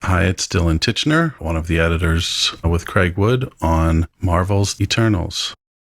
Hi, it's Dylan Tichenor, one of the editors with Craig Wood on Marvel's Eternals.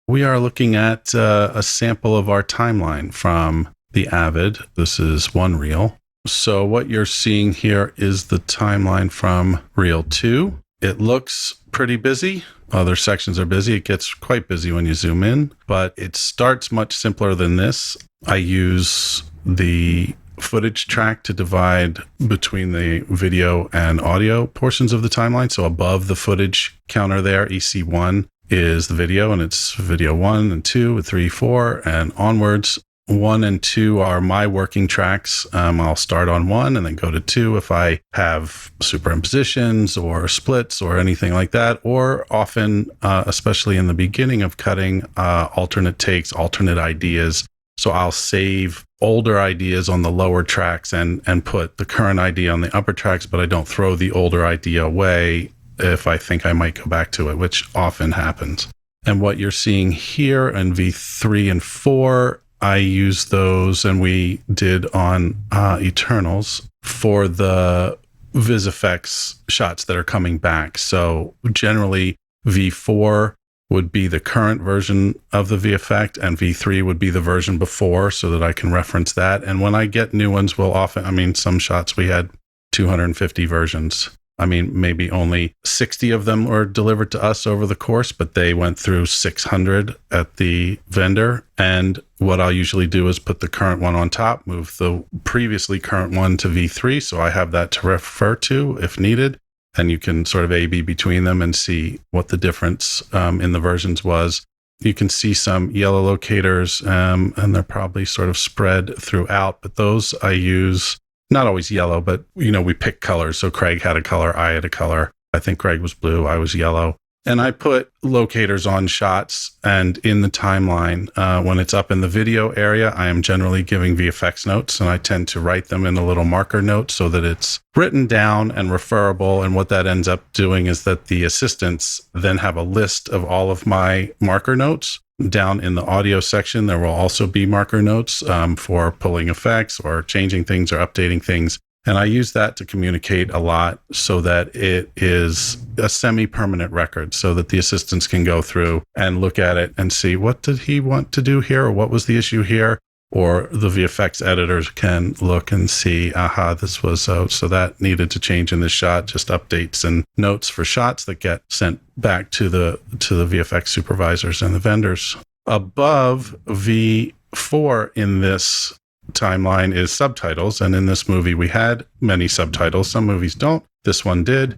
We are looking at a sample of our timeline from the Avid. This is one reel. So what you're seeing here is the timeline from reel 2. It looks pretty busy. Other sections are busy. It gets quite busy when you zoom in, but it starts much simpler than this. I use the footage track to divide between the video and audio portions of the timeline. So above the footage counter there, EC1 is the video, and it's video 1 and 2 and 3, 4, and onwards. 1 and 2 are my working tracks. I'll start on 1 and then go to 2 if I have superimpositions or splits or anything like that, or often, especially in the beginning of cutting, alternate takes, alternate ideas. So I'll save older ideas on the lower tracks and put the current idea on the upper tracks, but I don't throw the older idea away if I think I might go back to it, which often happens. And what you're seeing here in V3 and 4, I use those, and we did on Eternals for the vis effects shots that are coming back. So generally V4 would be the current version of the VFX, and V3 would be the version before, so that I can reference that. And when I get new ones, some shots we had 250 versions. Maybe only 60 of them were delivered to us over the course, but they went through 600 at the vendor. And what I'll usually do is put the current one on top, move the previously current one to V3, so I have that to refer to if needed. And you can sort of A/B between them and see what the difference in the versions was. You can see some yellow locators, and they're probably sort of spread throughout, but those I use, not always yellow, but, we pick colors. So Craig had a color, I had a color. I think Craig was blue, I was yellow. And I put locators on shots, and in the timeline, when it's up in the video area, I am generally giving VFX notes, and I tend to write them in a little marker note so that it's written down and referable. And what that ends up doing is that the assistants then have a list of all of my marker notes. Down in the audio section, there will also be marker notes for pulling effects or changing things or updating things. And I use that to communicate a lot so that it is a semi-permanent record, so that the assistants can go through and look at it and see, what did he want to do here? Or what was the issue here? Or the VFX editors can look and see, this was so that needed to change in this shot, just updates and notes for shots that get sent back to the VFX supervisors and the vendors. Above V4 in this timeline is subtitles, and in this movie we had many subtitles. Some movies don't. This one did.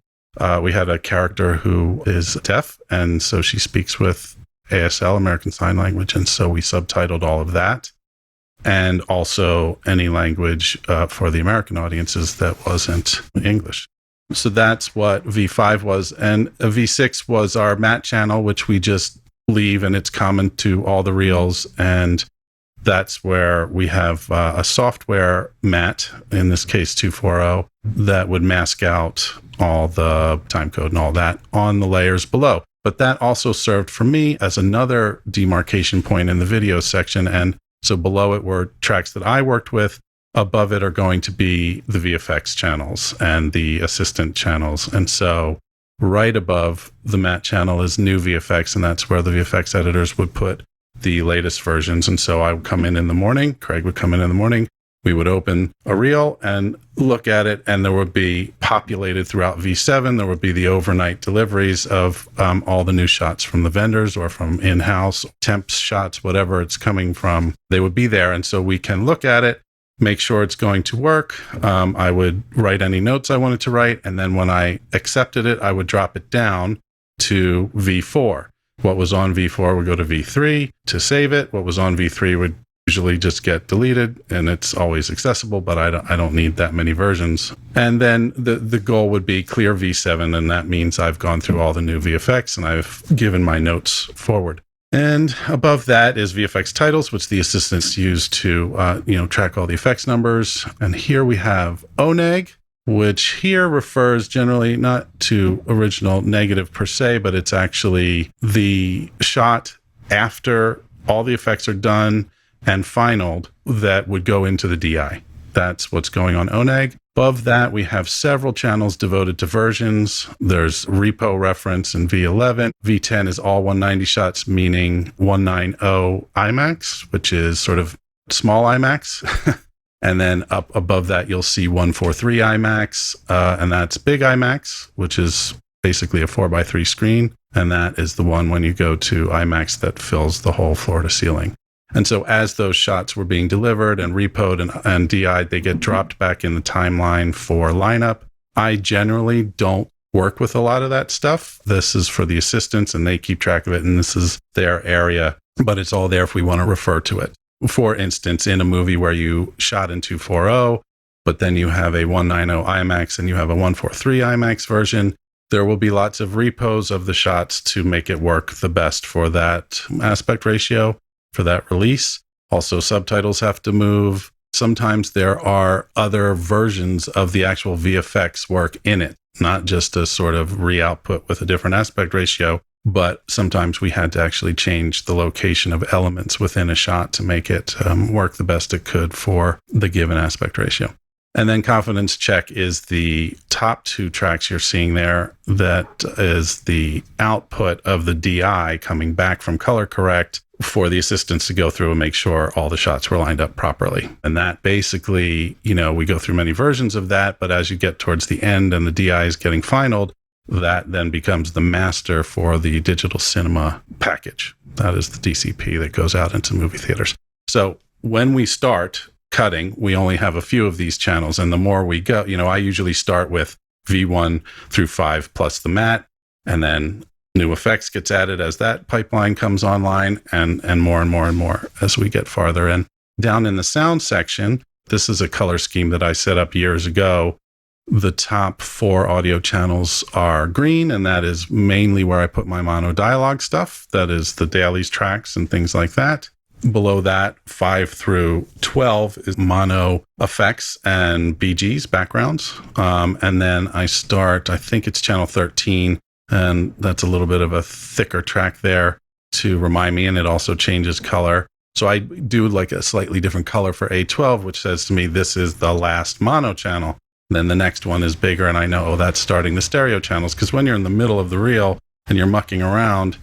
We had a character who is deaf, and so she speaks with ASL, American Sign Language, and so we subtitled all of that, and also any language for the American audiences that wasn't English. So that's what V5 was. And V6 was our matte channel, which we just leave, and it's common to all the reels. And that's where we have a software matte, in this case 240, that would mask out all the timecode and all that on the layers below. But that also served for me as another demarcation point in the video section. And so below it were tracks that I worked with. Above it are going to be the VFX channels and the assistant channels. And so right above the matte channel is new VFX, and that's where the VFX editors would put the latest versions. And so I would come in the morning, Craig would come in the morning, we would open a reel and look at it, and there would be populated throughout V7, there would be the overnight deliveries of all the new shots from the vendors or from in-house, temps shots, whatever it's coming from, they would be there. And so we can look at it, make sure it's going to work. I would write any notes I wanted to write, and then when I accepted it, I would drop it down to V4. What was on V4 would go to V3 to save it. What was on V3 would usually just get deleted, and it's always accessible, but I don't need that many versions. And then the goal would be clear V7, and that means I've gone through all the new VFX and I've given my notes forward. And above that is VFX titles, which the assistants use to track all the effects numbers. And here we have ONEG, which here refers generally not to original negative per se, but it's actually the shot after all the effects are done and finaled that would go into the DI. That's what's going on ONEG. Above that, we have several channels devoted to versions. There's repo reference in V11. V10 is all 190 shots, meaning 190 IMAX, which is sort of small IMAX. And then up above that, you'll see 143 IMAX, and that's big IMAX, which is basically a 4:3 screen. And that is the one when you go to IMAX that fills the whole floor to ceiling. And so as those shots were being delivered and repoed and DI'd, they get dropped back in the timeline for lineup. I generally don't work with a lot of that stuff. This is for the assistants and they keep track of it, and this is their area, but it's all there if we want to refer to it. For instance, in a movie where you shot in 240, but then you have a 190 IMAX and you have a 143 IMAX version, there will be lots of repos of the shots to make it work the best for that aspect ratio, for that release. Also, subtitles have to move. Sometimes there are other versions of the actual VFX work in it, not just a sort of re-output with a different aspect ratio, but sometimes we had to actually change the location of elements within a shot to make it work the best it could for the given aspect ratio. And then confidence check is the top two tracks you're seeing there. That is the output of the DI coming back from color correct for the assistants to go through and make sure all the shots were lined up properly. And that basically, we go through many versions of that, but as you get towards the end and the DI is getting finalized, that then becomes the master for the digital cinema package. That is the DCP that goes out into movie theaters. So when we start cutting, we only have a few of these channels. And the more we go, I usually start with V1 through 5 plus the matte, and then new effects gets added as that pipeline comes online, and more and more and more as we get farther in. Down in the sound section, this is a color scheme that I set up years ago. The top 4 audio channels are green, and that is mainly where I put my mono dialogue stuff. That is the dailies tracks and things like that. Below that, 5 through 12 is mono effects and BGs, backgrounds. And then I think it's channel 13, and that's a little bit of a thicker track there to remind me, and it also changes color. So I do like a slightly different color for A12, which says to me, this is the last mono channel. Then the next one is bigger, and I know that's starting the stereo channels, because when you're in the middle of the reel and you're mucking around,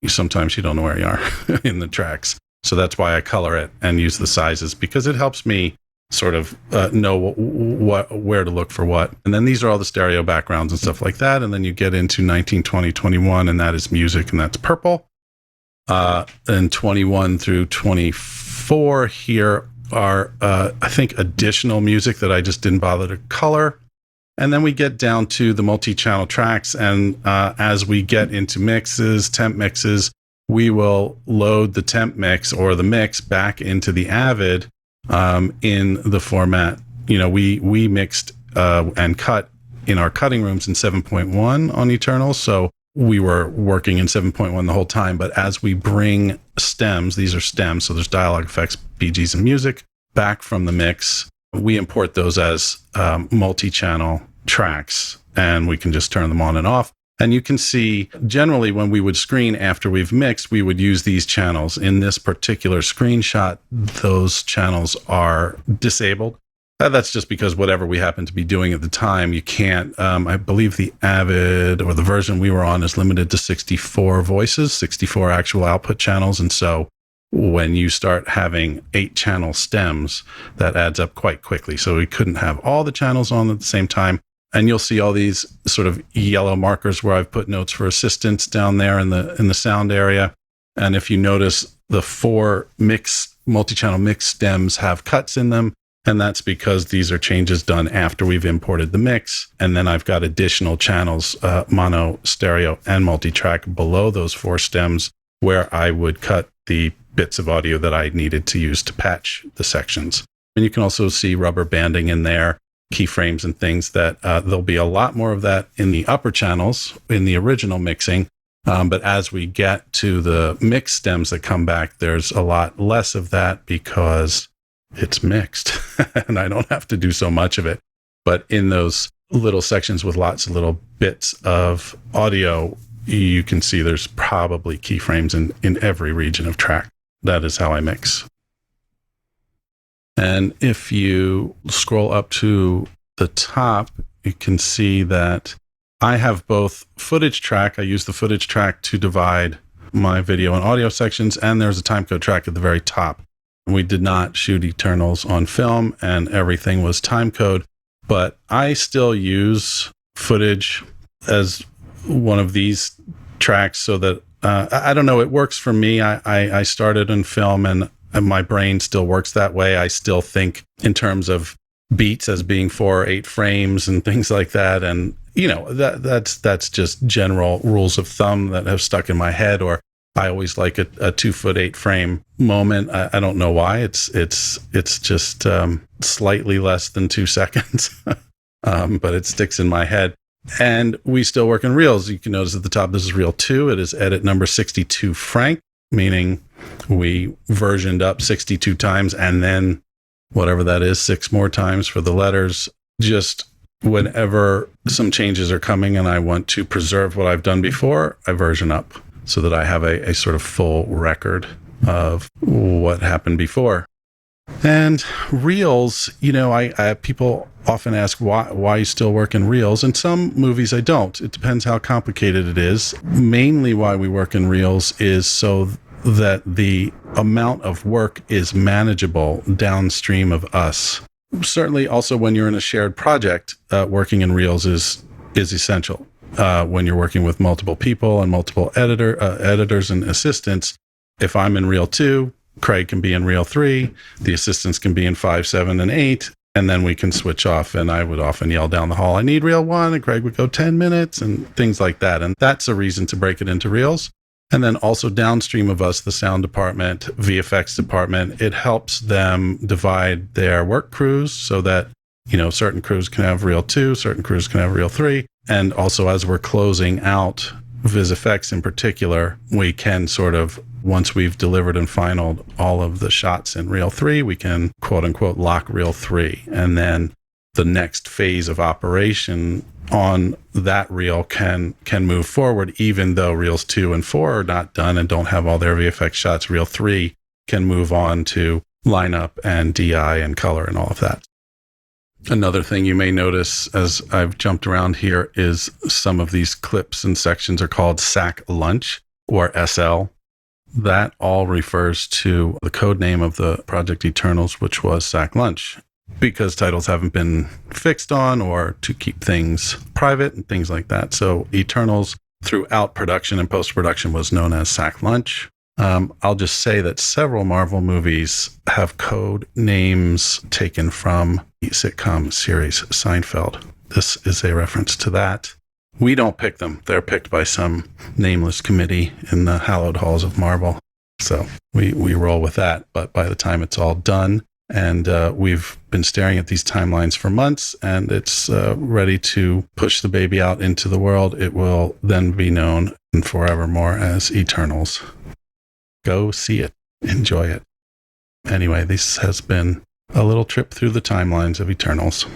sometimes you don't know where you are in the tracks. So that's why I color it and use the sizes, because it helps me sort of know where to look for what. And then these are all the stereo backgrounds and stuff like that. And then you get into 19, 20, 21, and that is music, and that's purple. And 21 through 24 here are, I think, additional music that I just didn't bother to color. And then we get down to the multi-channel tracks. And as we get into mixes, temp mixes, we will load the temp mix or the mix back into the Avid in the format. We mixed and cut in our cutting rooms in 7.1 on Eternals. So we were working in 7.1 the whole time. But as we bring stems, these are stems, so there's dialogue effects, BGs, and music, back from the mix, we import those as multi-channel tracks, and we can just turn them on and off. And you can see, generally, when we would screen after we've mixed, we would use these channels. In this particular screenshot, those channels are disabled. That's just because whatever we happen to be doing at the time, you can't, I believe the Avid or the version we were on is limited to 64 voices, 64 actual output channels. And so when you start having 8-channel stems, that adds up quite quickly. So we couldn't have all the channels on at the same time. And you'll see all these sort of yellow markers where I've put notes for assistants down there in the sound area. And if you notice, the 4 multi-channel mix stems have cuts in them. And that's because these are changes done after we've imported the mix. And then I've got additional channels, mono, stereo, and multi-track below those 4 stems, where I would cut the bits of audio that I needed to use to patch the sections. And you can also see rubber banding in there, keyframes and things that there'll be a lot more of that in the upper channels in the original mixing. But as we get to the mix stems that come back, there's a lot less of that because it's mixed and I don't have to do so much of it. But in those little sections with lots of little bits of audio, you can see there's probably keyframes in every region of track. That is how I mix. And if you scroll up to the top, you can see that I have both footage track. I use the footage track to divide my video and audio sections, and there's a timecode track at the very top. We did not shoot Eternals on film, and everything was timecode, but I still use footage as one of these tracks so that, I don't know, it works for me. I started in film, and my brain still works that way. I still think in terms of beats as being 4 or 8 frames and things like that. And, that's just general rules of thumb that have stuck in my head. Or I always like a 2-foot 8 frame moment. I don't know why. It's just slightly less than 2 seconds, but it sticks in my head. And we still work in reels. You can notice at the top, this is reel 2. It is edit number 62 franc, meaning we versioned up 62 times and then whatever that is, 6 more times for the letters. Just whenever some changes are coming and I want to preserve what I've done before, I version up so that I have a sort of full record of what happened before. And reels, I people often ask why you still work in reels. In some movies, I don't. It depends how complicated it is. Mainly why we work in reels is so that the amount of work is manageable downstream of us. Certainly also when you're in a shared project, working in reels is essential. When you're working with multiple people and multiple editors and assistants, if I'm in reel 2, Craig can be in reel 3, the assistants can be in 5, 7, and 8, and then we can switch off. And I would often yell down the hall, I need reel 1, and Craig would go 10 minutes and things like that. And that's a reason to break it into reels. And then also downstream of us, the sound department, VFX department, it helps them divide their work crews so that, certain crews can have reel 2, certain crews can have reel 3. And also as we're closing out VisFX in particular, we can sort of, once we've delivered and finalized all of the shots in reel 3, we can quote unquote lock reel 3. And then the next phase of operation on that reel can move forward, even though reels 2 and 4 are not done and don't have all their VFX shots. Reel 3 can move on to lineup and DI and color and all of that. Another thing you may notice as I've jumped around here is some of these clips and sections are called SAC Lunch or SL. That all refers to the code name of the Project Eternals, which was SAC Lunch, because titles haven't been fixed on or to keep things private and things like that. So Eternals throughout production and post-production was known as SAC Lunch. I'll just say that several Marvel movies have code names taken from the sitcom series Seinfeld. This is a reference to that. We don't pick them. They're picked by some nameless committee in the hallowed halls of Marvel. So we roll with that. But by the time it's all done, and we've been staring at these timelines for months, and it's ready to push the baby out into the world, it will then be known forevermore as Eternals. Go see it. Enjoy it. Anyway, this has been a little trip through the timelines of Eternals.